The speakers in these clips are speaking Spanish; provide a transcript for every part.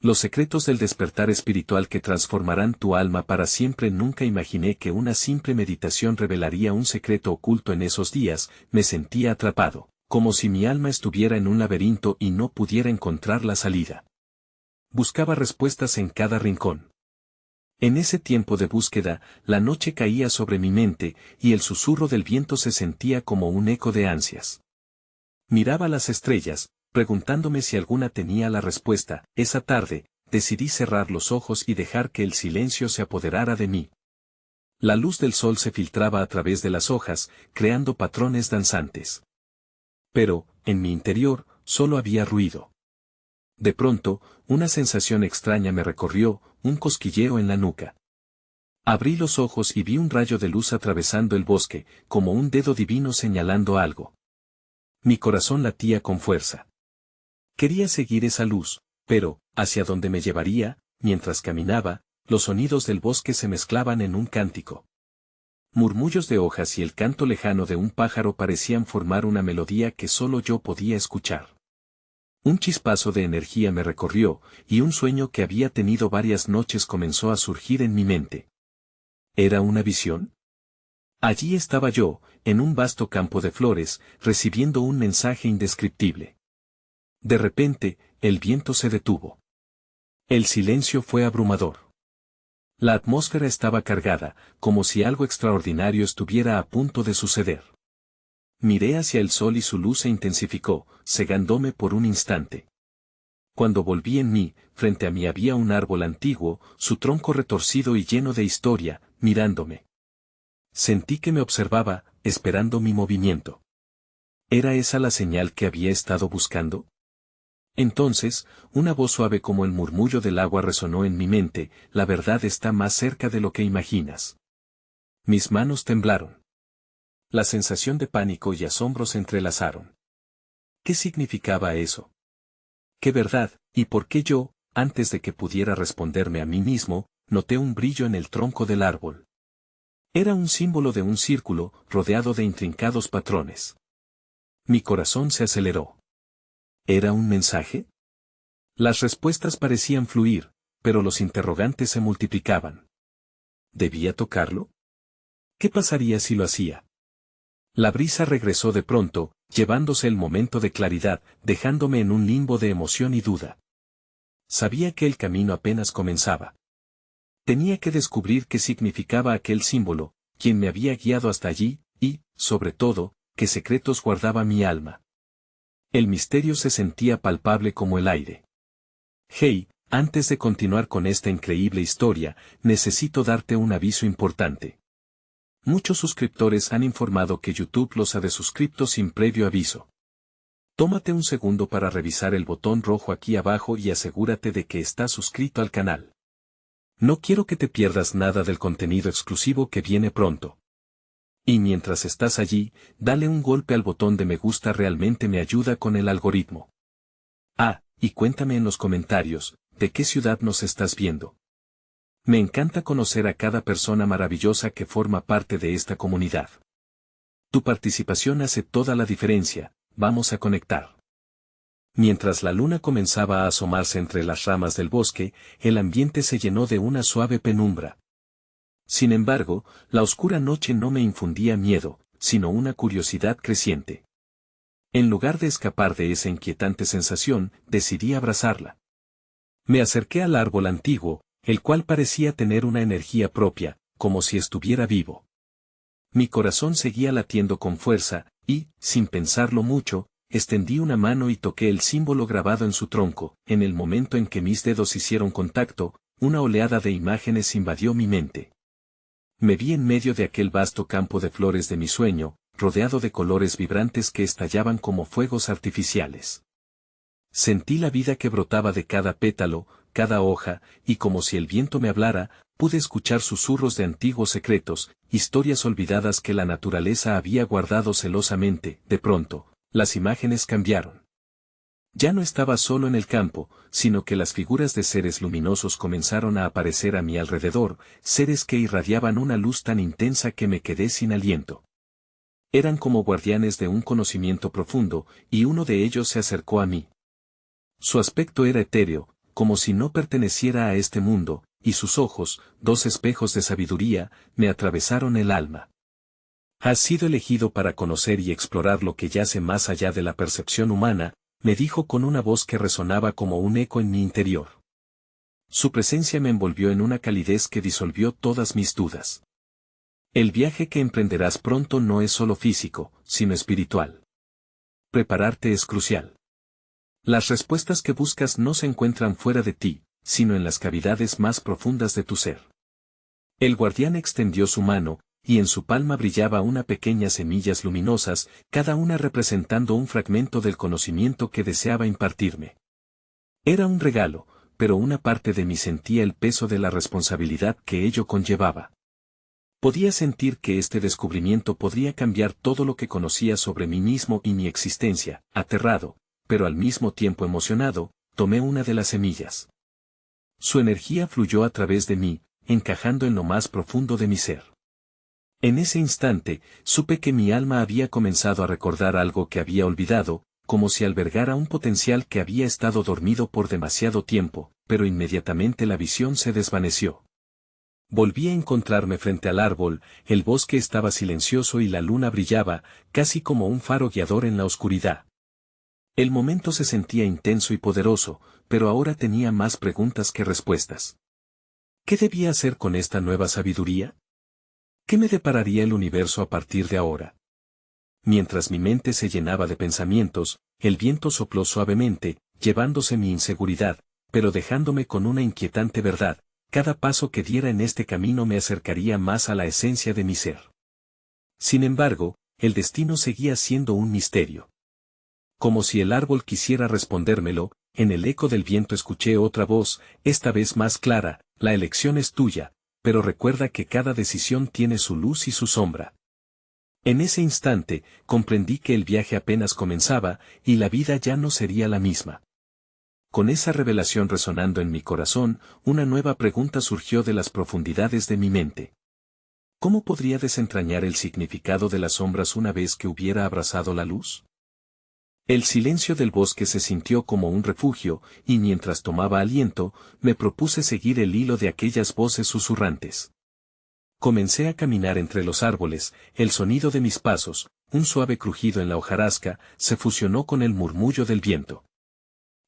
Los secretos del despertar espiritual que transformarán tu alma para siempre. Nunca imaginé que una simple meditación revelaría un secreto oculto en esos días. Me sentía atrapado, como si mi alma estuviera en un laberinto y no pudiera encontrar la salida. Buscaba respuestas en cada rincón. En ese tiempo de búsqueda, la noche caía sobre mi mente, y el susurro del viento se sentía como un eco de ansias. Miraba las estrellas, preguntándome si alguna tenía la respuesta. Esa tarde, decidí cerrar los ojos y dejar que el silencio se apoderara de mí. La luz del sol se filtraba a través de las hojas, creando patrones danzantes. Pero, en mi interior, solo había ruido. De pronto, una sensación extraña me recorrió, un cosquilleo en la nuca. Abrí los ojos y vi un rayo de luz atravesando el bosque, como un dedo divino señalando algo. Mi corazón latía con fuerza. Quería seguir esa luz, pero, hacia donde me llevaría, mientras caminaba, los sonidos del bosque se mezclaban en un cántico. Murmullos de hojas y el canto lejano de un pájaro parecían formar una melodía que solo yo podía escuchar. Un chispazo de energía me recorrió, y un sueño que había tenido varias noches comenzó a surgir en mi mente. ¿Era una visión? Allí estaba yo, en un vasto campo de flores, recibiendo un mensaje indescriptible. De repente, el viento se detuvo. El silencio fue abrumador. La atmósfera estaba cargada, como si algo extraordinario estuviera a punto de suceder. Miré hacia el sol y su luz se intensificó, cegándome por un instante. Cuando volví en mí, frente a mí había un árbol antiguo, su tronco retorcido y lleno de historia, mirándome. Sentí que me observaba, esperando mi movimiento. ¿Era esa la señal que había estado buscando? Entonces, una voz suave como el murmullo del agua resonó en mi mente: la verdad está más cerca de lo que imaginas. Mis manos temblaron. La sensación de pánico y asombro se entrelazaron. ¿Qué significaba eso? ¿Qué verdad, y por qué yo, antes de que pudiera responderme a mí mismo, noté un brillo en el tronco del árbol? Era un símbolo de un círculo, rodeado de intrincados patrones. Mi corazón se aceleró. ¿Era un mensaje? Las respuestas parecían fluir, pero los interrogantes se multiplicaban. ¿Debía tocarlo? ¿Qué pasaría si lo hacía? La brisa regresó de pronto, llevándose el momento de claridad, dejándome en un limbo de emoción y duda. Sabía que el camino apenas comenzaba. Tenía que descubrir qué significaba aquel símbolo, quién me había guiado hasta allí, y, sobre todo, qué secretos guardaba mi alma. El misterio se sentía palpable como el aire. Hey, antes de continuar con esta increíble historia, necesito darte un aviso importante. Muchos suscriptores han informado que YouTube los ha desuscripto sin previo aviso. Tómate un segundo para revisar el botón rojo aquí abajo y asegúrate de que estás suscrito al canal. No quiero que te pierdas nada del contenido exclusivo que viene pronto. Y mientras estás allí, dale un golpe al botón de me gusta, realmente me ayuda con el algoritmo. Ah, y cuéntame en los comentarios, ¿de qué ciudad nos estás viendo? Me encanta conocer a cada persona maravillosa que forma parte de esta comunidad. Tu participación hace toda la diferencia. Vamos a conectar. Mientras la luna comenzaba a asomarse entre las ramas del bosque, el ambiente se llenó de una suave penumbra. Sin embargo, la oscura noche no me infundía miedo, sino una curiosidad creciente. En lugar de escapar de esa inquietante sensación, decidí abrazarla. Me acerqué al árbol antiguo, el cual parecía tener una energía propia, como si estuviera vivo. Mi corazón seguía latiendo con fuerza, y, sin pensarlo mucho, extendí una mano y toqué el símbolo grabado en su tronco. En el momento en que mis dedos hicieron contacto, una oleada de imágenes invadió mi mente. Me vi en medio de aquel vasto campo de flores de mi sueño, rodeado de colores vibrantes que estallaban como fuegos artificiales. Sentí la vida que brotaba de cada pétalo, cada hoja, y como si el viento me hablara, pude escuchar susurros de antiguos secretos, historias olvidadas que la naturaleza había guardado celosamente. De pronto, las imágenes cambiaron. Ya no estaba solo en el campo, sino que las figuras de seres luminosos comenzaron a aparecer a mi alrededor, seres que irradiaban una luz tan intensa que me quedé sin aliento. Eran como guardianes de un conocimiento profundo, y uno de ellos se acercó a mí. Su aspecto era etéreo, como si no perteneciera a este mundo, y sus ojos, dos espejos de sabiduría, me atravesaron el alma. Has sido elegido para conocer y explorar lo que yace más allá de la percepción humana, me dijo con una voz que resonaba como un eco en mi interior. Su presencia me envolvió en una calidez que disolvió todas mis dudas. El viaje que emprenderás pronto no es solo físico, sino espiritual. Prepararte es crucial. Las respuestas que buscas no se encuentran fuera de ti, sino en las cavidades más profundas de tu ser. El guardián extendió su mano, y en su palma brillaba una pequeña semillas luminosas, cada una representando un fragmento del conocimiento que deseaba impartirme. Era un regalo, pero una parte de mí sentía el peso de la responsabilidad que ello conllevaba. Podía sentir que este descubrimiento podría cambiar todo lo que conocía sobre mí mismo y mi existencia. Aterrado, pero al mismo tiempo emocionado, tomé una de las semillas. Su energía fluyó a través de mí, encajando en lo más profundo de mi ser. En ese instante, supe que mi alma había comenzado a recordar algo que había olvidado, como si albergara un potencial que había estado dormido por demasiado tiempo, pero inmediatamente la visión se desvaneció. Volví a encontrarme frente al árbol, el bosque estaba silencioso y la luna brillaba, casi como un faro guiador en la oscuridad. El momento se sentía intenso y poderoso, pero ahora tenía más preguntas que respuestas. ¿Qué debía hacer con esta nueva sabiduría? ¿Qué me depararía el universo a partir de ahora? Mientras mi mente se llenaba de pensamientos, el viento sopló suavemente, llevándose mi inseguridad, pero dejándome con una inquietante verdad: cada paso que diera en este camino me acercaría más a la esencia de mi ser. Sin embargo, el destino seguía siendo un misterio. Como si el árbol quisiera respondérmelo, en el eco del viento escuché otra voz, esta vez más clara: la elección es tuya, pero recuerda que cada decisión tiene su luz y su sombra. En ese instante, comprendí que el viaje apenas comenzaba, y la vida ya no sería la misma. Con esa revelación resonando en mi corazón, una nueva pregunta surgió de las profundidades de mi mente. ¿Cómo podría desentrañar el significado de las sombras una vez que hubiera abrazado la luz? El silencio del bosque se sintió como un refugio, y mientras tomaba aliento, me propuse seguir el hilo de aquellas voces susurrantes. Comencé a caminar entre los árboles, el sonido de mis pasos, un suave crujido en la hojarasca, se fusionó con el murmullo del viento.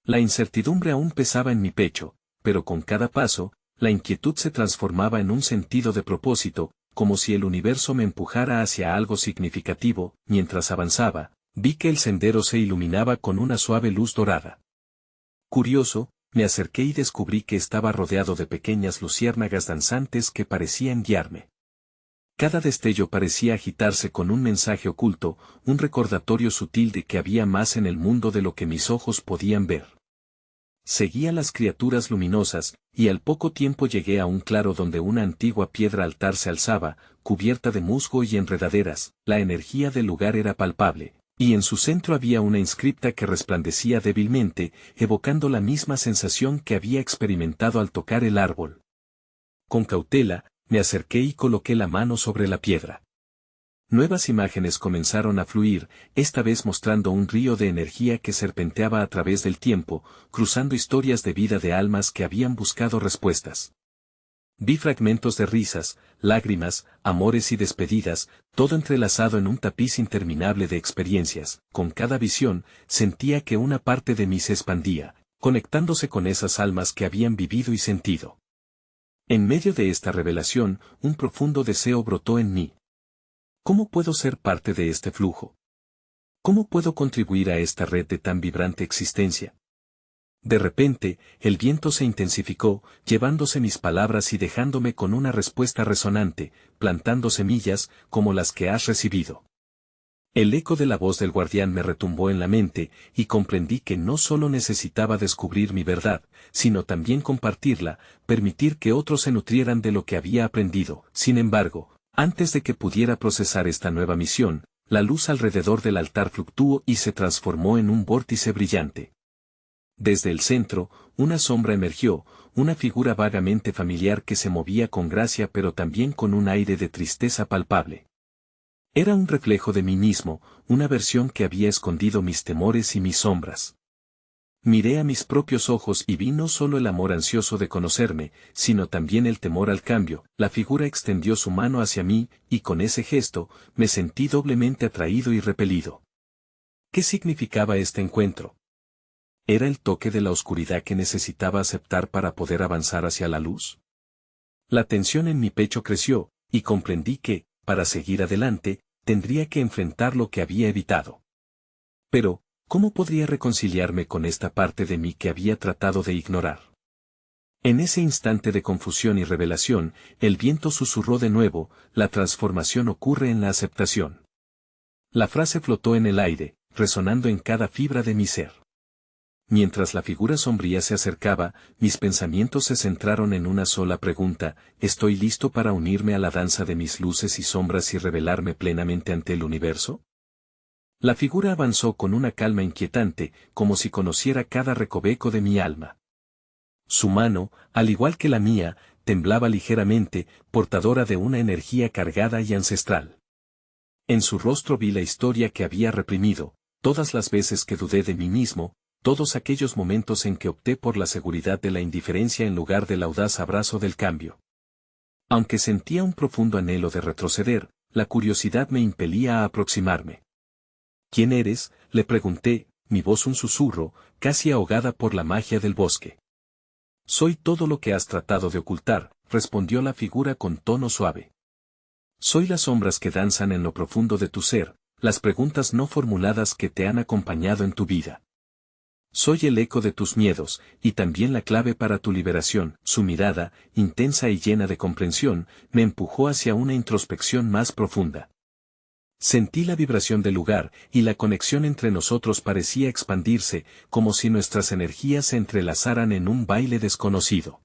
La incertidumbre aún pesaba en mi pecho, pero con cada paso, la inquietud se transformaba en un sentido de propósito, como si el universo me empujara hacia algo significativo. Mientras avanzaba, vi que el sendero se iluminaba con una suave luz dorada. Curioso, me acerqué y descubrí que estaba rodeado de pequeñas luciérnagas danzantes que parecían guiarme. Cada destello parecía agitarse con un mensaje oculto, un recordatorio sutil de que había más en el mundo de lo que mis ojos podían ver. Seguí a las criaturas luminosas, y al poco tiempo llegué a un claro donde una antigua piedra altar se alzaba, cubierta de musgo y enredaderas. La energía del lugar era palpable, y en su centro había una inscripta que resplandecía débilmente, evocando la misma sensación que había experimentado al tocar el árbol. Con cautela, me acerqué y coloqué la mano sobre la piedra. Nuevas imágenes comenzaron a fluir, esta vez mostrando un río de energía que serpenteaba a través del tiempo, cruzando historias de vida de almas que habían buscado respuestas. Vi fragmentos de risas, lágrimas, amores y despedidas, todo entrelazado en un tapiz interminable de experiencias. Con cada visión, sentía que una parte de mí se expandía, conectándose con esas almas que habían vivido y sentido. En medio de esta revelación, un profundo deseo brotó en mí. ¿Cómo puedo ser parte de este flujo? ¿Cómo puedo contribuir a esta red de tan vibrante existencia? De repente, el viento se intensificó, llevándose mis palabras y dejándome con una respuesta resonante, plantando semillas, como las que has recibido. El eco de la voz del guardián me retumbó en la mente, y comprendí que no solo necesitaba descubrir mi verdad, sino también compartirla, permitir que otros se nutrieran de lo que había aprendido. Sin embargo, antes de que pudiera procesar esta nueva misión, la luz alrededor del altar fluctuó y se transformó en un vórtice brillante. Desde el centro, una sombra emergió, una figura vagamente familiar que se movía con gracia pero también con un aire de tristeza palpable. Era un reflejo de mí mismo, una versión que había escondido mis temores y mis sombras. Miré a mis propios ojos y vi no solo el amor ansioso de conocerme, sino también el temor al cambio. La figura extendió su mano hacia mí, y con ese gesto, me sentí doblemente atraído y repelido. ¿Qué significaba este encuentro? ¿Era el toque de la oscuridad que necesitaba aceptar para poder avanzar hacia la luz? La tensión en mi pecho creció, y comprendí que, para seguir adelante, tendría que enfrentar lo que había evitado. Pero, ¿cómo podría reconciliarme con esta parte de mí que había tratado de ignorar? En ese instante de confusión y revelación, el viento susurró de nuevo: la transformación ocurre en la aceptación. La frase flotó en el aire, resonando en cada fibra de mi ser. Mientras la figura sombría se acercaba, mis pensamientos se centraron en una sola pregunta: ¿estoy listo para unirme a la danza de mis luces y sombras y revelarme plenamente ante el universo? La figura avanzó con una calma inquietante, como si conociera cada recoveco de mi alma. Su mano, al igual que la mía, temblaba ligeramente, portadora de una energía cargada y ancestral. En su rostro vi la historia que había reprimido, todas las veces que dudé de mí mismo, todos aquellos momentos en que opté por la seguridad de la indiferencia en lugar del audaz abrazo del cambio. Aunque sentía un profundo anhelo de retroceder, la curiosidad me impelía a aproximarme. ¿Quién eres?, le pregunté, mi voz un susurro, casi ahogada por la magia del bosque. Soy todo lo que has tratado de ocultar, respondió la figura con tono suave. Soy las sombras que danzan en lo profundo de tu ser, las preguntas no formuladas que te han acompañado en tu vida. Soy el eco de tus miedos, y también la clave para tu liberación. Su mirada, intensa y llena de comprensión, me empujó hacia una introspección más profunda. Sentí la vibración del lugar, y la conexión entre nosotros parecía expandirse, como si nuestras energías se entrelazaran en un baile desconocido.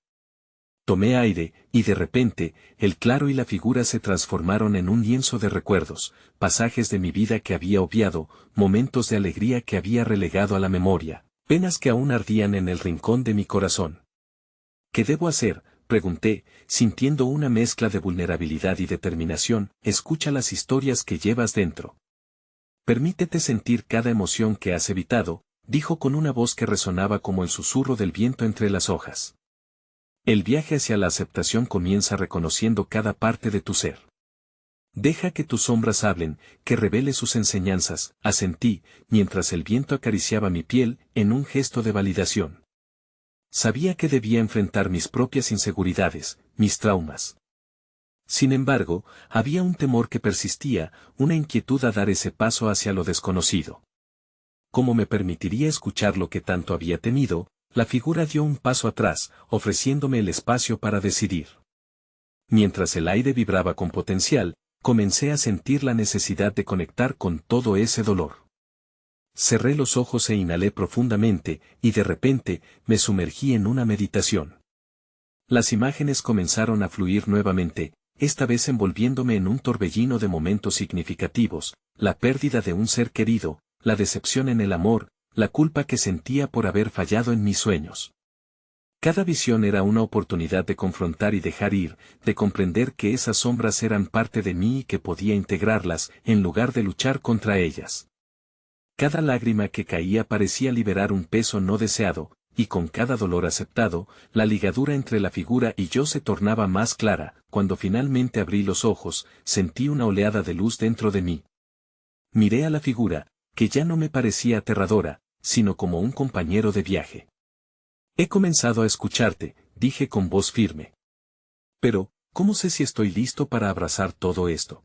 Tomé aire, y de repente, el claro y la figura se transformaron en un lienzo de recuerdos, pasajes de mi vida que había obviado, momentos de alegría que había relegado a la memoria, penas que aún ardían en el rincón de mi corazón. ¿Qué debo hacer?, pregunté, sintiendo una mezcla de vulnerabilidad y determinación. Escucha las historias que llevas dentro. Permítete sentir cada emoción que has evitado, dijo con una voz que resonaba como el susurro del viento entre las hojas. El viaje hacia la aceptación comienza reconociendo cada parte de tu ser. Deja que tus sombras hablen, que revele sus enseñanzas, asentí, mientras el viento acariciaba mi piel, en un gesto de validación. Sabía que debía enfrentar mis propias inseguridades, mis traumas. Sin embargo, había un temor que persistía, una inquietud a dar ese paso hacia lo desconocido. ¿Cómo me permitiría escuchar lo que tanto había temido? La figura dio un paso atrás, ofreciéndome el espacio para decidir. Mientras el aire vibraba con potencial, comencé a sentir la necesidad de conectar con todo ese dolor. Cerré los ojos e inhalé profundamente, y de repente, me sumergí en una meditación. Las imágenes comenzaron a fluir nuevamente, esta vez envolviéndome en un torbellino de momentos significativos: la pérdida de un ser querido, la decepción en el amor, la culpa que sentía por haber fallado en mis sueños. Cada visión era una oportunidad de confrontar y dejar ir, de comprender que esas sombras eran parte de mí y que podía integrarlas, en lugar de luchar contra ellas. Cada lágrima que caía parecía liberar un peso no deseado, y con cada dolor aceptado, la ligadura entre la figura y yo se tornaba más clara. Cuando finalmente abrí los ojos, sentí una oleada de luz dentro de mí. Miré a la figura, que ya no me parecía aterradora, sino como un compañero de viaje. He comenzado a escucharte, dije con voz firme. Pero, ¿cómo sé si estoy listo para abrazar todo esto?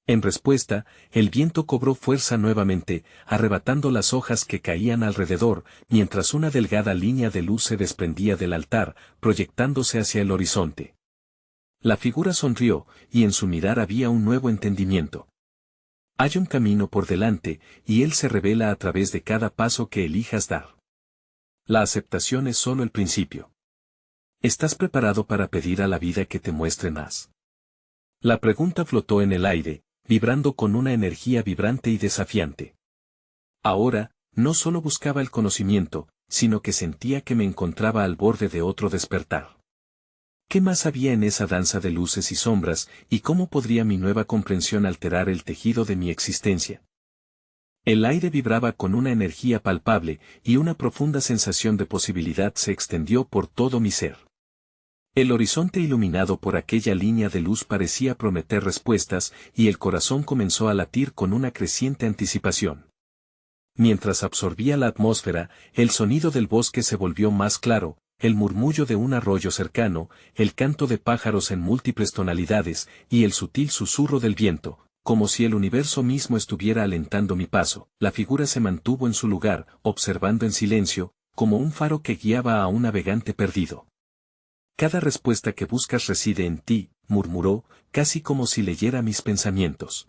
En respuesta, el viento cobró fuerza nuevamente, arrebatando las hojas que caían alrededor, mientras una delgada línea de luz se desprendía del altar, proyectándose hacia el horizonte. La figura sonrió, y en su mirar había un nuevo entendimiento. Hay un camino por delante, y él se revela a través de cada paso que elijas dar. La aceptación es solo el principio. ¿Estás preparado para pedir a la vida que te muestre más? La pregunta flotó en el aire, vibrando con una energía vibrante y desafiante. Ahora, no solo buscaba el conocimiento, sino que sentía que me encontraba al borde de otro despertar. ¿Qué más había en esa danza de luces y sombras, y cómo podría mi nueva comprensión alterar el tejido de mi existencia? El aire vibraba con una energía palpable, y una profunda sensación de posibilidad se extendió por todo mi ser. El horizonte iluminado por aquella línea de luz parecía prometer respuestas, y el corazón comenzó a latir con una creciente anticipación. Mientras absorbía la atmósfera, el sonido del bosque se volvió más claro, el murmullo de un arroyo cercano, el canto de pájaros en múltiples tonalidades, y el sutil susurro del viento, como si el universo mismo estuviera alentando mi paso. La figura se mantuvo en su lugar, observando en silencio, como un faro que guiaba a un navegante perdido. Cada respuesta que buscas reside en ti, murmuró, casi como si leyera mis pensamientos.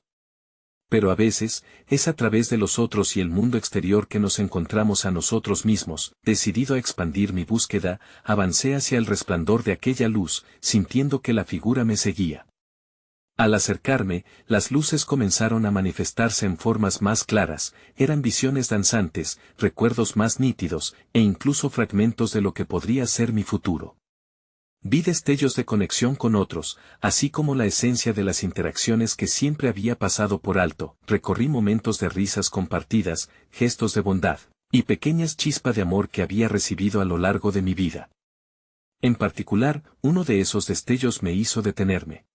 Pero a veces, es a través de los otros y el mundo exterior que nos encontramos a nosotros mismos. Decidido a expandir mi búsqueda, avancé hacia el resplandor de aquella luz, sintiendo que la figura me seguía. Al acercarme, las luces comenzaron a manifestarse en formas más claras, eran visiones danzantes, recuerdos más nítidos, e incluso fragmentos de lo que podría ser mi futuro. Vi destellos de conexión con otros, así como la esencia de las interacciones que siempre había pasado por alto. Recorrí momentos de risas compartidas, gestos de bondad, y pequeñas chispas de amor que había recibido a lo largo de mi vida. En particular, uno de esos destellos me hizo detenerme.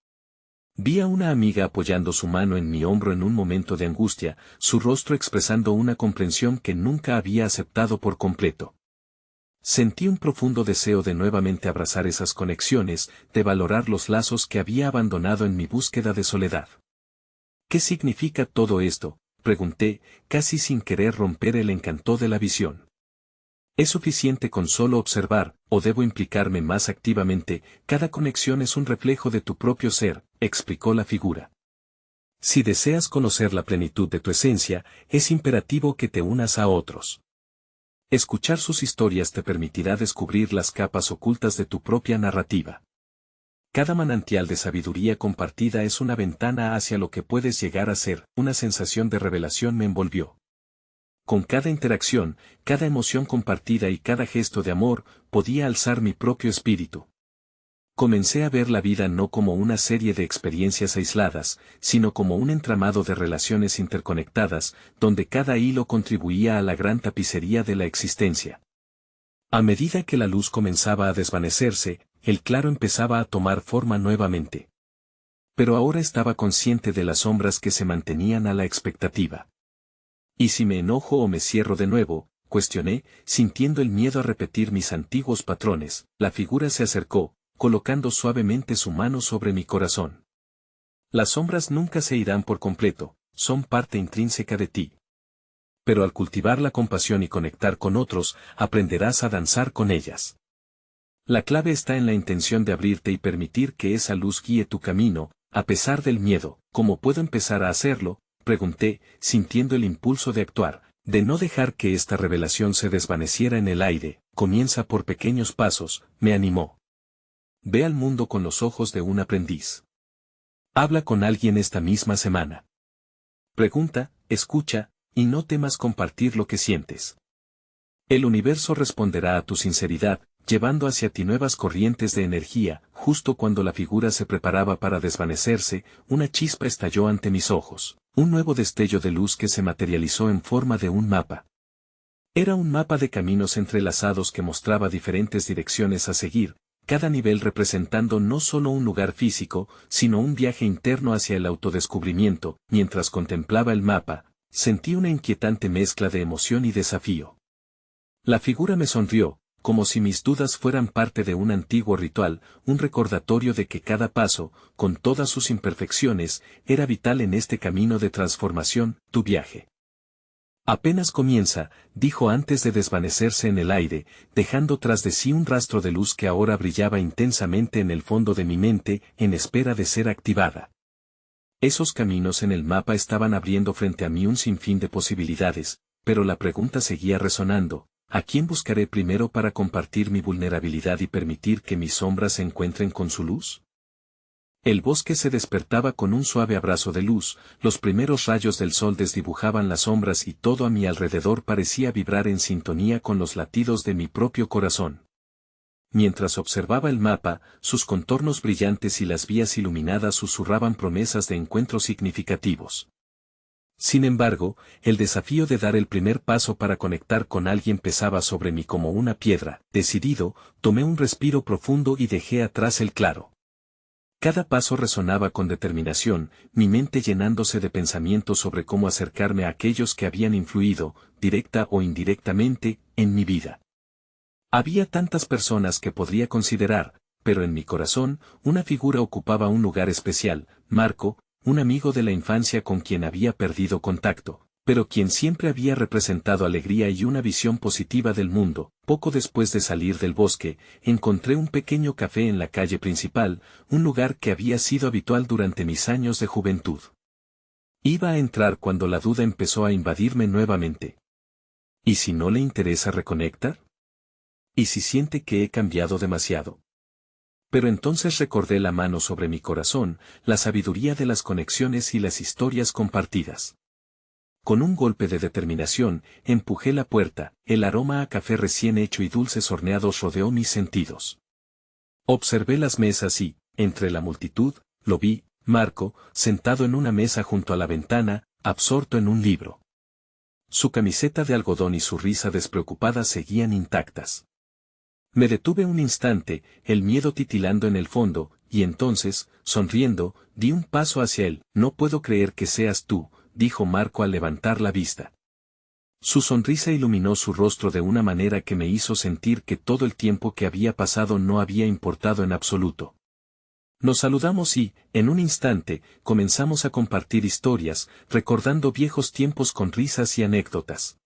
Vi a una amiga apoyando su mano en mi hombro en un momento de angustia, su rostro expresando una comprensión que nunca había aceptado por completo. Sentí un profundo deseo de nuevamente abrazar esas conexiones, de valorar los lazos que había abandonado en mi búsqueda de soledad. ¿Qué significa todo esto?, pregunté, casi sin querer romper el encanto de la visión. ¿Es suficiente con solo observar, o debo implicarme más activamente? Cada conexión es un reflejo de tu propio ser, explicó la figura. Si deseas conocer la plenitud de tu esencia, es imperativo que te unas a otros. Escuchar sus historias te permitirá descubrir las capas ocultas de tu propia narrativa. Cada manantial de sabiduría compartida es una ventana hacia lo que puedes llegar a ser. Una sensación de revelación me envolvió. Con cada interacción, cada emoción compartida y cada gesto de amor, podía alzar mi propio espíritu. Comencé a ver la vida no como una serie de experiencias aisladas, sino como un entramado de relaciones interconectadas, donde cada hilo contribuía a la gran tapicería de la existencia. A medida que la luz comenzaba a desvanecerse, el claro empezaba a tomar forma nuevamente. Pero ahora estaba consciente de las sombras que se mantenían a la expectativa. ¿Y si me enojo o me cierro de nuevo?, cuestioné, sintiendo el miedo a repetir mis antiguos patrones. La figura se acercó, colocando suavemente su mano sobre mi corazón. Las sombras nunca se irán por completo, son parte intrínseca de ti. Pero al cultivar la compasión y conectar con otros, aprenderás a danzar con ellas. La clave está en la intención de abrirte y permitir que esa luz guíe tu camino, a pesar del miedo. ¿Cómo puedo empezar a hacerlo?, pregunté, sintiendo el impulso de actuar, de no dejar que esta revelación se desvaneciera en el aire. Comienza por pequeños pasos, me animó. Ve al mundo con los ojos de un aprendiz. Habla con alguien esta misma semana. Pregunta, escucha, y no temas compartir lo que sientes. El universo responderá a tu sinceridad, llevando hacia ti nuevas corrientes de energía. Justo cuando la figura se preparaba para desvanecerse, una chispa estalló ante mis ojos, un nuevo destello de luz que se materializó en forma de un mapa. Era un mapa de caminos entrelazados que mostraba diferentes direcciones a seguir, cada nivel representando no solo un lugar físico, sino un viaje interno hacia el autodescubrimiento. Mientras contemplaba el mapa, sentí una inquietante mezcla de emoción y desafío. La figura me sonrió, como si mis dudas fueran parte de un antiguo ritual, un recordatorio de que cada paso, con todas sus imperfecciones, era vital en este camino de transformación. Tu viaje apenas comienza, dijo antes de desvanecerse en el aire, dejando tras de sí un rastro de luz que ahora brillaba intensamente en el fondo de mi mente, en espera de ser activada. Esos caminos en el mapa estaban abriendo frente a mí un sinfín de posibilidades, pero la pregunta seguía resonando: ¿a quién buscaré primero para compartir mi vulnerabilidad y permitir que mis sombras se encuentren con su luz? El bosque se despertaba con un suave abrazo de luz, los primeros rayos del sol desdibujaban las sombras y todo a mi alrededor parecía vibrar en sintonía con los latidos de mi propio corazón. Mientras observaba el mapa, sus contornos brillantes y las vías iluminadas susurraban promesas de encuentros significativos. Sin embargo, el desafío de dar el primer paso para conectar con alguien pesaba sobre mí como una piedra. Decidido, tomé un respiro profundo y dejé atrás el claro. Cada paso resonaba con determinación, mi mente llenándose de pensamientos sobre cómo acercarme a aquellos que habían influido, directa o indirectamente, en mi vida. Había tantas personas que podría considerar, pero en mi corazón, una figura ocupaba un lugar especial: Marco, un amigo de la infancia con quien había perdido contacto, pero quien siempre había representado alegría y una visión positiva del mundo. Poco después de salir del bosque, encontré un pequeño café en la calle principal, un lugar que había sido habitual durante mis años de juventud. Iba a entrar cuando la duda empezó a invadirme nuevamente. ¿Y si no le interesa reconectar? ¿Y si siente que he cambiado demasiado? Pero entonces recordé la mano sobre mi corazón, la sabiduría de las conexiones y las historias compartidas. Con un golpe de determinación, empujé la puerta. El aroma a café recién hecho y dulces horneados rodeó mis sentidos. Observé las mesas y, entre la multitud, lo vi: Marco, sentado en una mesa junto a la ventana, absorto en un libro. Su camiseta de algodón y su risa despreocupada seguían intactas. Me detuve un instante, el miedo titilando en el fondo, y entonces, sonriendo, di un paso hacia él. «No puedo creer que seas tú», dijo Marco al levantar la vista. Su sonrisa iluminó su rostro de una manera que me hizo sentir que todo el tiempo que había pasado no había importado en absoluto. Nos saludamos y, en un instante, comenzamos a compartir historias, recordando viejos tiempos con risas y anécdotas.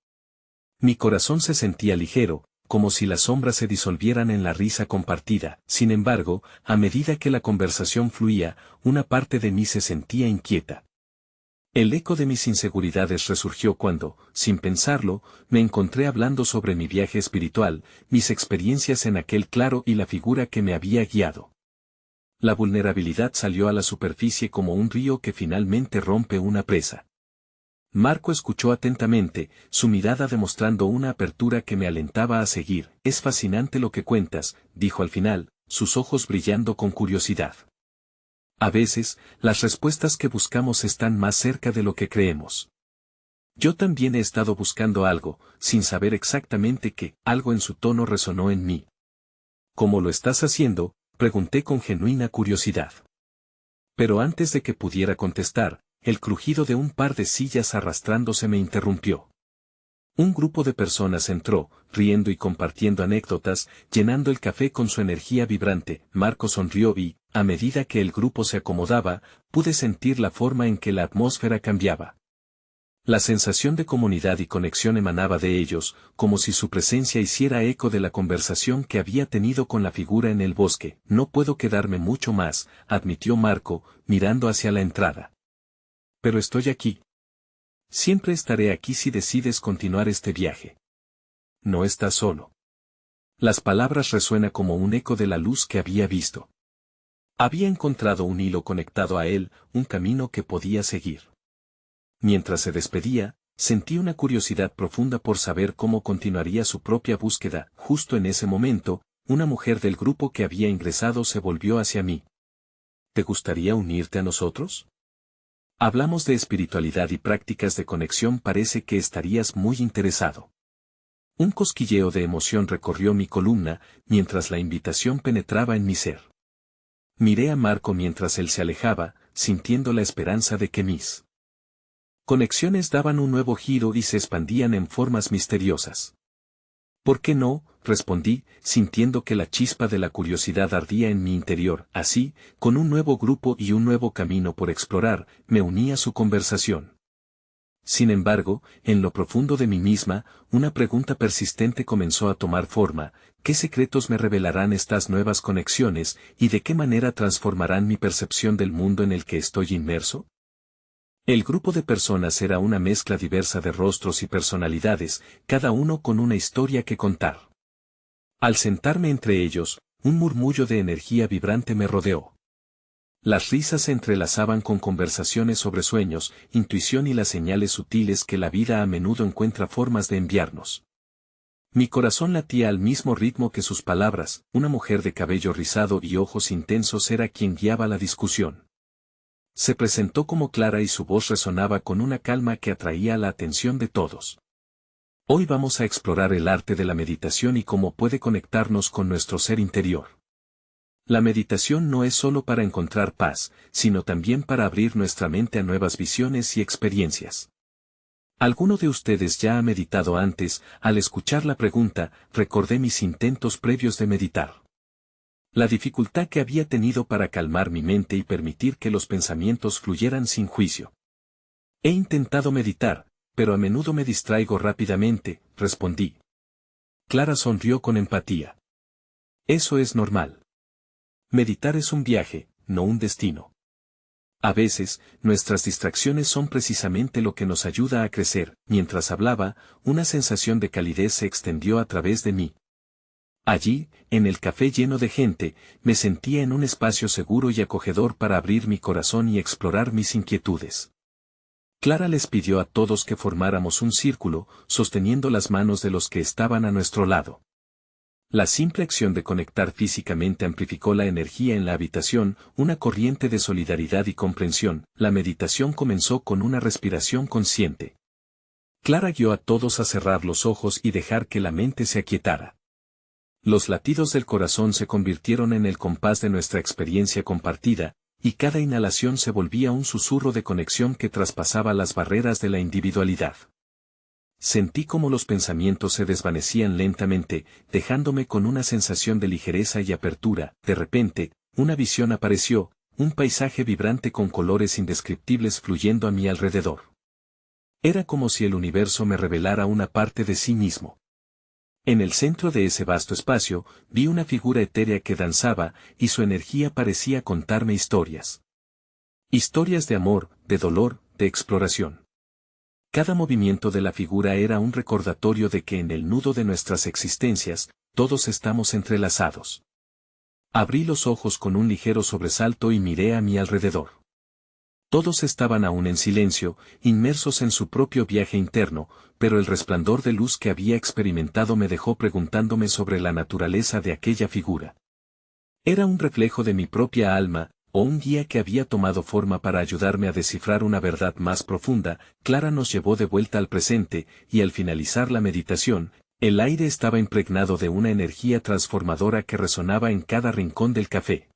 Mi corazón se sentía ligero, como si las sombras se disolvieran en la risa compartida. Sin embargo, a medida que la conversación fluía, una parte de mí se sentía inquieta. El eco de mis inseguridades resurgió cuando, sin pensarlo, me encontré hablando sobre mi viaje espiritual, mis experiencias en aquel claro y la figura que me había guiado. La vulnerabilidad salió a la superficie como un río que finalmente rompe una presa. Marco escuchó atentamente, su mirada demostrando una apertura que me alentaba a seguir. «Es fascinante lo que cuentas», dijo al final, sus ojos brillando con curiosidad. A veces, las respuestas que buscamos están más cerca de lo que creemos. Yo también he estado buscando algo, sin saber exactamente qué. Algo en su tono resonó en mí. «¿Cómo lo estás haciendo?», pregunté con genuina curiosidad. Pero antes de que pudiera contestar, el crujido de un par de sillas arrastrándose me interrumpió. Un grupo de personas entró, riendo y compartiendo anécdotas, llenando el café con su energía vibrante. Marco sonrió y, a medida que el grupo se acomodaba, pude sentir la forma en que la atmósfera cambiaba. La sensación de comunidad y conexión emanaba de ellos, como si su presencia hiciera eco de la conversación que había tenido con la figura en el bosque. «No puedo quedarme mucho más», admitió Marco, mirando hacia la entrada. «Pero estoy aquí. Siempre estaré aquí si decides continuar este viaje. No estás solo». Las palabras resuenan como un eco de la luz que había visto. Había encontrado un hilo conectado a él, un camino que podía seguir. Mientras se despedía, sentí una curiosidad profunda por saber cómo continuaría su propia búsqueda. Justo en ese momento, una mujer del grupo que había ingresado se volvió hacia mí. «¿Te gustaría unirte a nosotros? Hablamos de espiritualidad y prácticas de conexión, parece que estarías muy interesado». Un cosquilleo de emoción recorrió mi columna, mientras la invitación penetraba en mi ser. Miré a Marco mientras él se alejaba, sintiendo la esperanza de que mis conexiones daban un nuevo giro y se expandían en formas misteriosas. «¿Por qué no?», respondí, sintiendo que la chispa de la curiosidad ardía en mi interior. Así, con un nuevo grupo y un nuevo camino por explorar, me uní a su conversación. Sin embargo, en lo profundo de mí misma, una pregunta persistente comenzó a tomar forma: ¿qué secretos me revelarán estas nuevas conexiones, y de qué manera transformarán mi percepción del mundo en el que estoy inmerso? El grupo de personas era una mezcla diversa de rostros y personalidades, cada uno con una historia que contar. Al sentarme entre ellos, un murmullo de energía vibrante me rodeó. Las risas se entrelazaban con conversaciones sobre sueños, intuición y las señales sutiles que la vida a menudo encuentra formas de enviarnos. Mi corazón latía al mismo ritmo que sus palabras. Una mujer de cabello rizado y ojos intensos era quien guiaba la discusión. Se presentó como Clara y su voz resonaba con una calma que atraía la atención de todos. Hoy vamos a explorar el arte de la meditación y cómo puede conectarnos con nuestro ser interior. La meditación no es solo para encontrar paz, sino también para abrir nuestra mente a nuevas visiones y experiencias. ¿Alguno de ustedes ya ha meditado antes? Al escuchar la pregunta, recordé mis intentos previos de meditar. La dificultad que había tenido para calmar mi mente y permitir que los pensamientos fluyeran sin juicio. He intentado meditar, pero a menudo me distraigo rápidamente, respondí. Clara sonrió con empatía. Eso es normal. Meditar es un viaje, no un destino. A veces, nuestras distracciones son precisamente lo que nos ayuda a crecer. Mientras hablaba, una sensación de calidez se extendió a través de mí. Allí, en el café lleno de gente, me sentía en un espacio seguro y acogedor para abrir mi corazón y explorar mis inquietudes. Clara les pidió a todos que formáramos un círculo, sosteniendo las manos de los que estaban a nuestro lado. La simple acción de conectar físicamente amplificó la energía en la habitación, una corriente de solidaridad y comprensión. La meditación comenzó con una respiración consciente. Clara guió a todos a cerrar los ojos y dejar que la mente se aquietara. Los latidos del corazón se convirtieron en el compás de nuestra experiencia compartida, y cada inhalación se volvía un susurro de conexión que traspasaba las barreras de la individualidad. Sentí como los pensamientos se desvanecían lentamente, dejándome con una sensación de ligereza y apertura. De repente, una visión apareció, un paisaje vibrante con colores indescriptibles fluyendo a mi alrededor. Era como si el universo me revelara una parte de sí mismo. En el centro de ese vasto espacio, vi una figura etérea que danzaba, y su energía parecía contarme historias. Historias de amor, de dolor, de exploración. Cada movimiento de la figura era un recordatorio de que en el nudo de nuestras existencias, todos estamos entrelazados. Abrí los ojos con un ligero sobresalto y miré a mi alrededor. Todos estaban aún en silencio, inmersos en su propio viaje interno, pero el resplandor de luz que había experimentado me dejó preguntándome sobre la naturaleza de aquella figura. ¿Era un reflejo de mi propia alma, o un guía que había tomado forma para ayudarme a descifrar una verdad más profunda? Clara nos llevó de vuelta al presente, y al finalizar la meditación, el aire estaba impregnado de una energía transformadora que resonaba en cada rincón del café.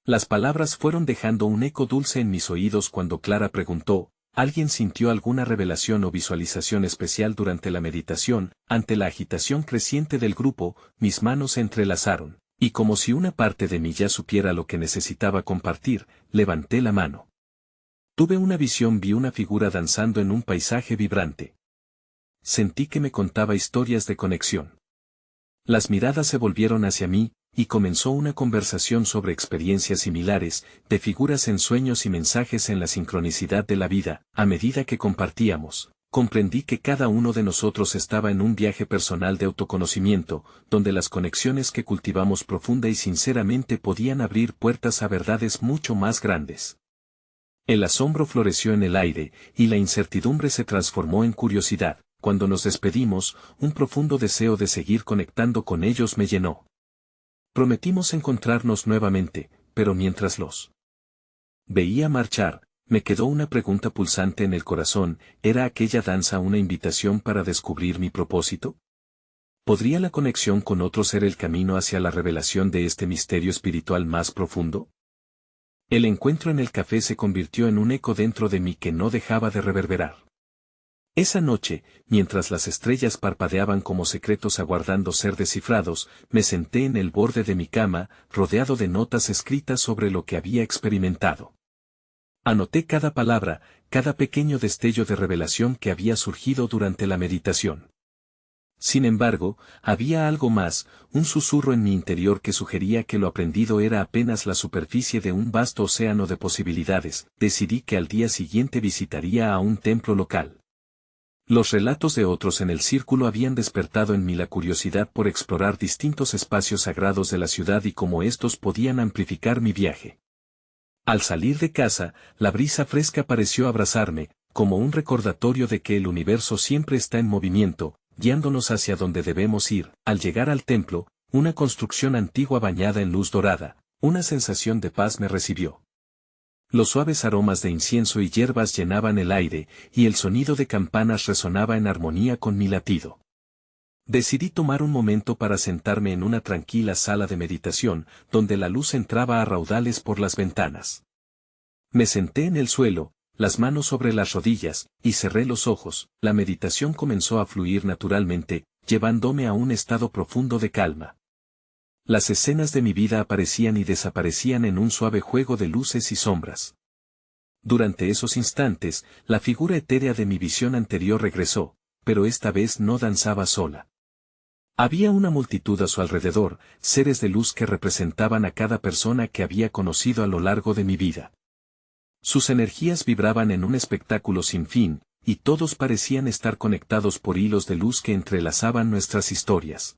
Las palabras fueron dejando un eco dulce en mis oídos cuando Clara preguntó, ¿alguien sintió alguna revelación o visualización especial durante la meditación? Ante la agitación creciente del grupo, mis manos se entrelazaron, y como si una parte de mí ya supiera lo que necesitaba compartir, levanté la mano. Tuve una visión, vi una figura danzando en un paisaje vibrante. Sentí que me contaba historias de conexión. Las miradas se volvieron hacia mí, y comenzó una conversación sobre experiencias similares, de figuras en sueños y mensajes en la sincronicidad de la vida. A medida que compartíamos, comprendí que cada uno de nosotros estaba en un viaje personal de autoconocimiento, donde las conexiones que cultivamos profunda y sinceramente podían abrir puertas a verdades mucho más grandes. El asombro floreció en el aire, y la incertidumbre se transformó en curiosidad. Cuando nos despedimos, un profundo deseo de seguir conectando con ellos me llenó. Prometimos encontrarnos nuevamente, pero mientras los veía marchar, me quedó una pregunta pulsante en el corazón: ¿era aquella danza una invitación para descubrir mi propósito? ¿Podría la conexión con otro ser el camino hacia la revelación de este misterio espiritual más profundo? El encuentro en el café se convirtió en un eco dentro de mí que no dejaba de reverberar. Esa noche, mientras las estrellas parpadeaban como secretos aguardando ser descifrados, me senté en el borde de mi cama, rodeado de notas escritas sobre lo que había experimentado. Anoté cada palabra, cada pequeño destello de revelación que había surgido durante la meditación. Sin embargo, había algo más, un susurro en mi interior que sugería que lo aprendido era apenas la superficie de un vasto océano de posibilidades. Decidí que al día siguiente visitaría a un templo local. Los relatos de otros en el círculo habían despertado en mí la curiosidad por explorar distintos espacios sagrados de la ciudad y cómo estos podían amplificar mi viaje. Al salir de casa, la brisa fresca pareció abrazarme, como un recordatorio de que el universo siempre está en movimiento, guiándonos hacia donde debemos ir. Al llegar al templo, una construcción antigua bañada en luz dorada, una sensación de paz me recibió. Los suaves aromas de incienso y hierbas llenaban el aire, y el sonido de campanas resonaba en armonía con mi latido. Decidí tomar un momento para sentarme en una tranquila sala de meditación, donde la luz entraba a raudales por las ventanas. Me senté en el suelo, las manos sobre las rodillas, y cerré los ojos. La meditación comenzó a fluir naturalmente, llevándome a un estado profundo de calma. Las escenas de mi vida aparecían y desaparecían en un suave juego de luces y sombras. Durante esos instantes, la figura etérea de mi visión anterior regresó, pero esta vez no danzaba sola. Había una multitud a su alrededor, seres de luz que representaban a cada persona que había conocido a lo largo de mi vida. Sus energías vibraban en un espectáculo sin fin, y todos parecían estar conectados por hilos de luz que entrelazaban nuestras historias.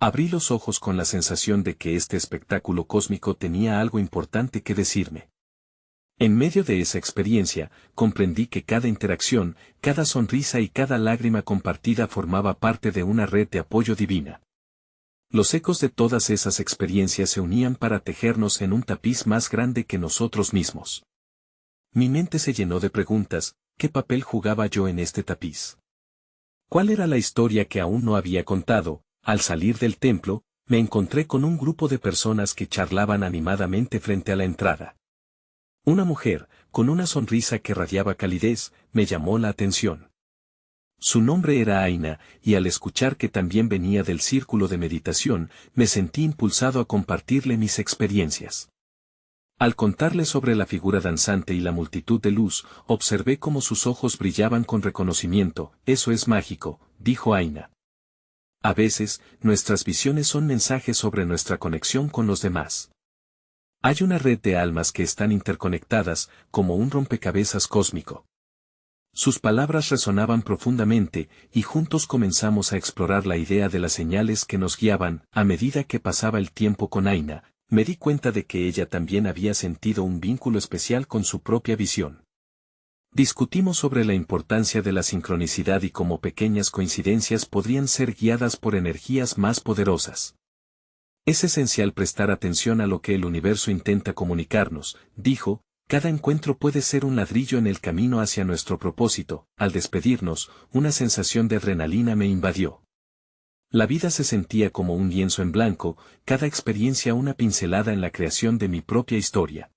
Abrí los ojos con la sensación de que este espectáculo cósmico tenía algo importante que decirme. En medio de esa experiencia, comprendí que cada interacción, cada sonrisa y cada lágrima compartida formaba parte de una red de apoyo divina. Los ecos de todas esas experiencias se unían para tejernos en un tapiz más grande que nosotros mismos. Mi mente se llenó de preguntas: ¿qué papel jugaba yo en este tapiz? ¿Cuál era la historia que aún no había contado? Al salir del templo, me encontré con un grupo de personas que charlaban animadamente frente a la entrada. Una mujer, con una sonrisa que radiaba calidez, me llamó la atención. Su nombre era Aina, y al escuchar que también venía del círculo de meditación, me sentí impulsado a compartirle mis experiencias. Al contarle sobre la figura danzante y la multitud de luz, observé cómo sus ojos brillaban con reconocimiento. «Eso es mágico», dijo Aina. A veces, nuestras visiones son mensajes sobre nuestra conexión con los demás. Hay una red de almas que están interconectadas, como un rompecabezas cósmico. Sus palabras resonaban profundamente, y juntos comenzamos a explorar la idea de las señales que nos guiaban. A medida que pasaba el tiempo con Aina, me di cuenta de que ella también había sentido un vínculo especial con su propia visión. Discutimos sobre la importancia de la sincronicidad y cómo pequeñas coincidencias podrían ser guiadas por energías más poderosas. Es esencial prestar atención a lo que el universo intenta comunicarnos, dijo. Cada encuentro puede ser un ladrillo en el camino hacia nuestro propósito. Al despedirnos, una sensación de adrenalina me invadió. La vida se sentía como un lienzo en blanco, cada experiencia una pincelada en la creación de mi propia historia.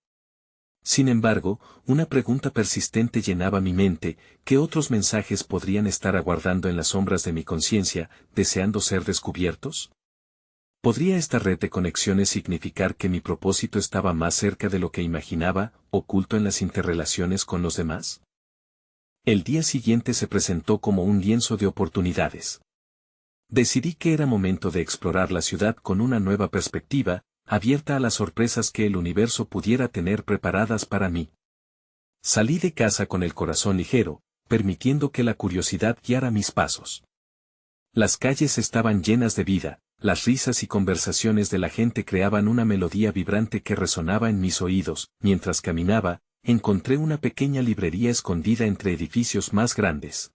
Sin embargo, una pregunta persistente llenaba mi mente: ¿qué otros mensajes podrían estar aguardando en las sombras de mi conciencia, deseando ser descubiertos? ¿Podría esta red de conexiones significar que mi propósito estaba más cerca de lo que imaginaba, oculto en las interrelaciones con los demás? El día siguiente se presentó como un lienzo de oportunidades. Decidí que era momento de explorar la ciudad con una nueva perspectiva, abierta a las sorpresas que el universo pudiera tener preparadas para mí. Salí de casa con el corazón ligero, permitiendo que la curiosidad guiara mis pasos. Las calles estaban llenas de vida, las risas y conversaciones de la gente creaban una melodía vibrante que resonaba en mis oídos. Mientras caminaba, encontré una pequeña librería escondida entre edificios más grandes.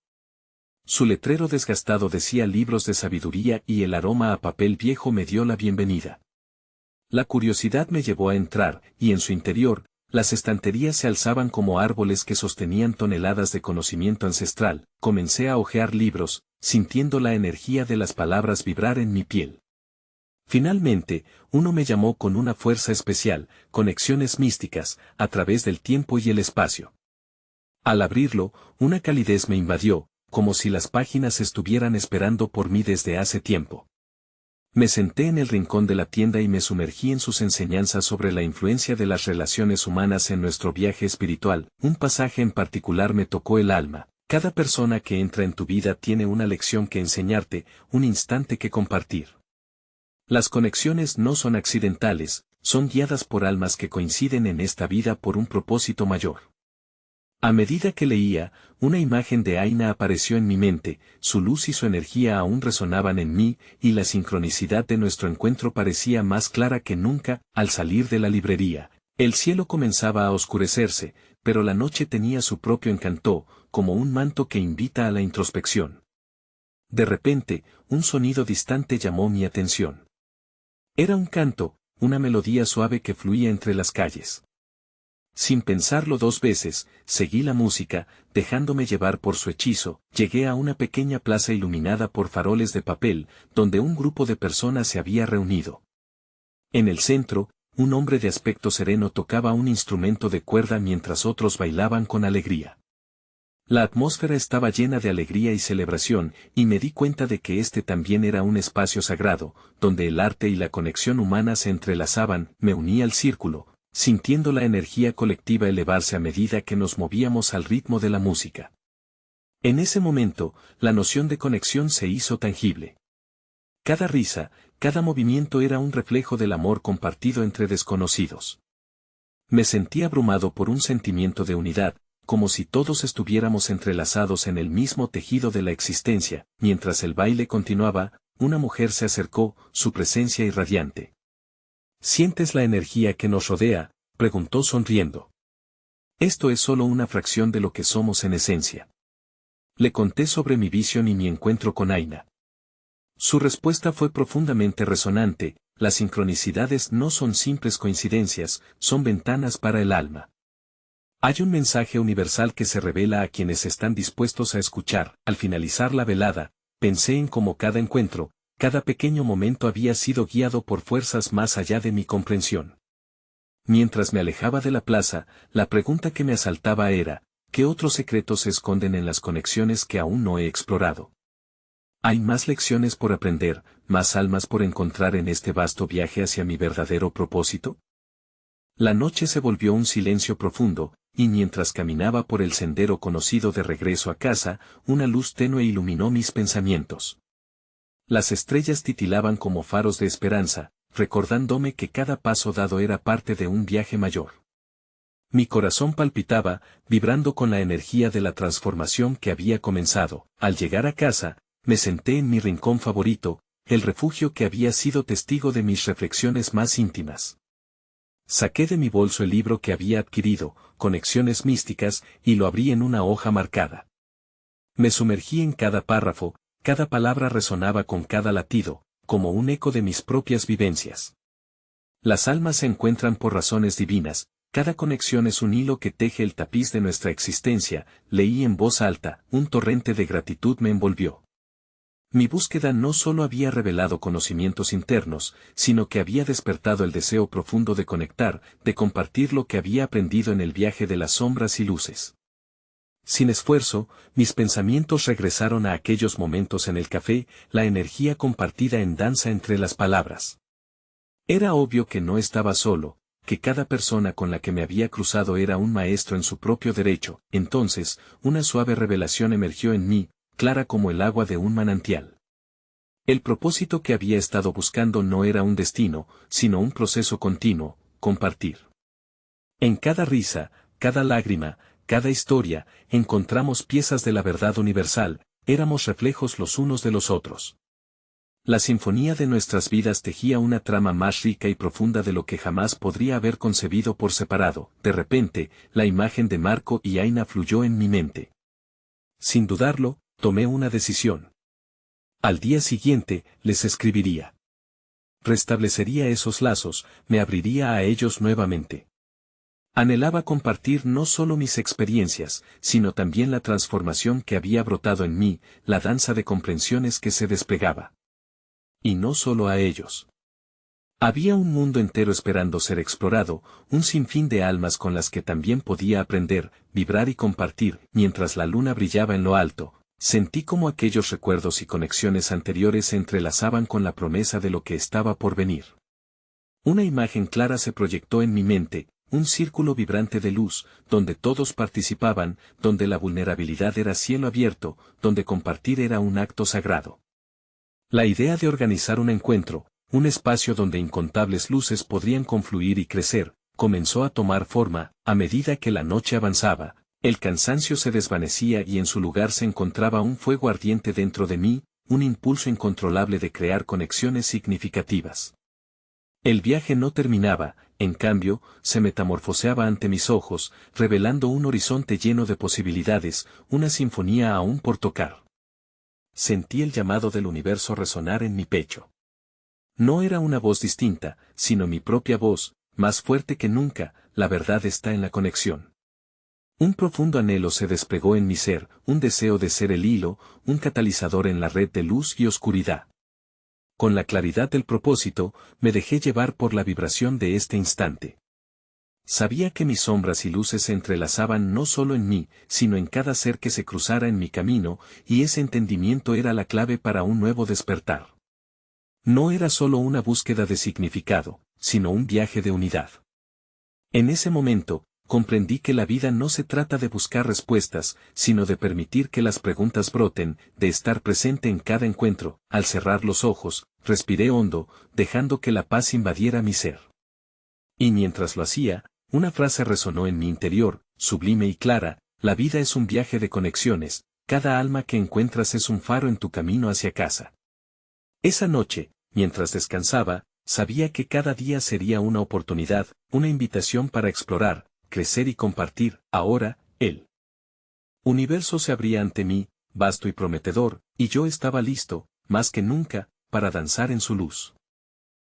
Su letrero desgastado decía libros de sabiduría y el aroma a papel viejo me dio la bienvenida. La curiosidad me llevó a entrar, y en su interior, las estanterías se alzaban como árboles que sostenían toneladas de conocimiento ancestral. Comencé a hojear libros, sintiendo la energía de las palabras vibrar en mi piel. Finalmente, uno me llamó con una fuerza especial: conexiones místicas, a través del tiempo y el espacio. Al abrirlo, una calidez me invadió, como si las páginas estuvieran esperando por mí desde hace tiempo. Me senté en el rincón de la tienda y me sumergí en sus enseñanzas sobre la influencia de las relaciones humanas en nuestro viaje espiritual. Un pasaje en particular me tocó el alma: cada persona que entra en tu vida tiene una lección que enseñarte, un instante que compartir. Las conexiones no son accidentales, son guiadas por almas que coinciden en esta vida por un propósito mayor. A medida que leía, una imagen de Aina apareció en mi mente, su luz y su energía aún resonaban en mí, y la sincronicidad de nuestro encuentro parecía más clara que nunca. Al salir de la librería, el cielo comenzaba a oscurecerse, pero la noche tenía su propio encanto, como un manto que invita a la introspección. De repente, un sonido distante llamó mi atención. Era un canto, una melodía suave que fluía entre las calles. Sin pensarlo dos veces, seguí la música, dejándome llevar por su hechizo, llegué a una pequeña plaza iluminada por faroles de papel, donde un grupo de personas se había reunido. En el centro, un hombre de aspecto sereno tocaba un instrumento de cuerda mientras otros bailaban con alegría. La atmósfera estaba llena de alegría y celebración, y me di cuenta de que este también era un espacio sagrado, donde el arte y la conexión humana se entrelazaban. Me uní al círculo, sintiendo la energía colectiva elevarse a medida que nos movíamos al ritmo de la música. En ese momento, la noción de conexión se hizo tangible. Cada risa, cada movimiento era un reflejo del amor compartido entre desconocidos. Me sentí abrumado por un sentimiento de unidad, como si todos estuviéramos entrelazados en el mismo tejido de la existencia. Mientras el baile continuaba, una mujer se acercó, su presencia irradiante. ¿Sientes la energía que nos rodea?, preguntó sonriendo. Esto es solo una fracción de lo que somos en esencia. Le conté sobre mi visión y mi encuentro con Aina. Su respuesta fue profundamente resonante: las sincronicidades no son simples coincidencias, son ventanas para el alma. Hay un mensaje universal que se revela a quienes están dispuestos a escuchar. Al finalizar la velada, pensé en cómo cada encuentro, cada pequeño momento había sido guiado por fuerzas más allá de mi comprensión. Mientras me alejaba de la plaza, la pregunta que me asaltaba era: ¿qué otros secretos se esconden en las conexiones que aún no he explorado? Hay más lecciones por aprender, más almas por encontrar en este vasto viaje hacia mi verdadero propósito. La noche se volvió un silencio profundo, y mientras caminaba por el sendero conocido de regreso a casa, una luz tenue iluminó mis pensamientos. Las estrellas titilaban como faros de esperanza, recordándome que cada paso dado era parte de un viaje mayor. Mi corazón palpitaba, vibrando con la energía de la transformación que había comenzado. Al llegar a casa, me senté en mi rincón favorito, el refugio que había sido testigo de mis reflexiones más íntimas. Saqué de mi bolso el libro que había adquirido, Conexiones Místicas, y lo abrí en una hoja marcada. Me sumergí en cada párrafo, cada palabra resonaba con cada latido, como un eco de mis propias vivencias. Las almas se encuentran por razones divinas, cada conexión es un hilo que teje el tapiz de nuestra existencia. Leí en voz alta, un torrente de gratitud me envolvió. Mi búsqueda no solo había revelado conocimientos internos, sino que había despertado el deseo profundo de conectar, de compartir lo que había aprendido en el viaje de las sombras y luces. Sin esfuerzo, mis pensamientos regresaron a aquellos momentos en el café, la energía compartida en danza entre las palabras. Era obvio que no estaba solo, que cada persona con la que me había cruzado era un maestro en su propio derecho. Entonces, una suave revelación emergió en mí, clara como el agua de un manantial. El propósito que había estado buscando no era un destino, sino un proceso continuo: compartir. En cada risa, cada lágrima, cada historia, encontramos piezas de la verdad universal, éramos reflejos los unos de los otros. La sinfonía de nuestras vidas tejía una trama más rica y profunda de lo que jamás podría haber concebido por separado. De repente, la imagen de Marco y Aina fluyó en mi mente. Sin dudarlo, tomé una decisión. Al día siguiente, les escribiría. Restablecería esos lazos, me abriría a ellos nuevamente. Anhelaba compartir no solo mis experiencias, sino también la transformación que había brotado en mí, la danza de comprensiones que se desplegaba. Y no solo a ellos. Había un mundo entero esperando ser explorado, un sinfín de almas con las que también podía aprender, vibrar y compartir. Mientras la luna brillaba en lo alto, sentí como aquellos recuerdos y conexiones anteriores se entrelazaban con la promesa de lo que estaba por venir. Una imagen clara se proyectó en mi mente, un círculo vibrante de luz, donde todos participaban, donde la vulnerabilidad era cielo abierto, donde compartir era un acto sagrado. La idea de organizar un encuentro, un espacio donde incontables luces podrían confluir y crecer, comenzó a tomar forma. A medida que la noche avanzaba, el cansancio se desvanecía y en su lugar se encontraba un fuego ardiente dentro de mí, un impulso incontrolable de crear conexiones significativas. El viaje no terminaba, en cambio, se metamorfoseaba ante mis ojos, revelando un horizonte lleno de posibilidades, una sinfonía aún por tocar. Sentí el llamado del universo resonar en mi pecho. No era una voz distinta, sino mi propia voz, más fuerte que nunca, la verdad está en la conexión. Un profundo anhelo se desplegó en mi ser, un deseo de ser el hilo, un catalizador en la red de luz y oscuridad. Con la claridad del propósito, me dejé llevar por la vibración de este instante. Sabía que mis sombras y luces se entrelazaban no solo en mí, sino en cada ser que se cruzara en mi camino, y ese entendimiento era la clave para un nuevo despertar. No era solo una búsqueda de significado, sino un viaje de unidad. En ese momento, comprendí que la vida no se trata de buscar respuestas, sino de permitir que las preguntas broten, de estar presente en cada encuentro. Al cerrar los ojos, respiré hondo, dejando que la paz invadiera mi ser. Y mientras lo hacía, una frase resonó en mi interior, sublime y clara: la vida es un viaje de conexiones, cada alma que encuentras es un faro en tu camino hacia casa. Esa noche, mientras descansaba, sabía que cada día sería una oportunidad, una invitación para explorar, crecer y compartir. Ahora, el universo se abría ante mí, vasto y prometedor, y yo estaba listo, más que nunca, para danzar en su luz.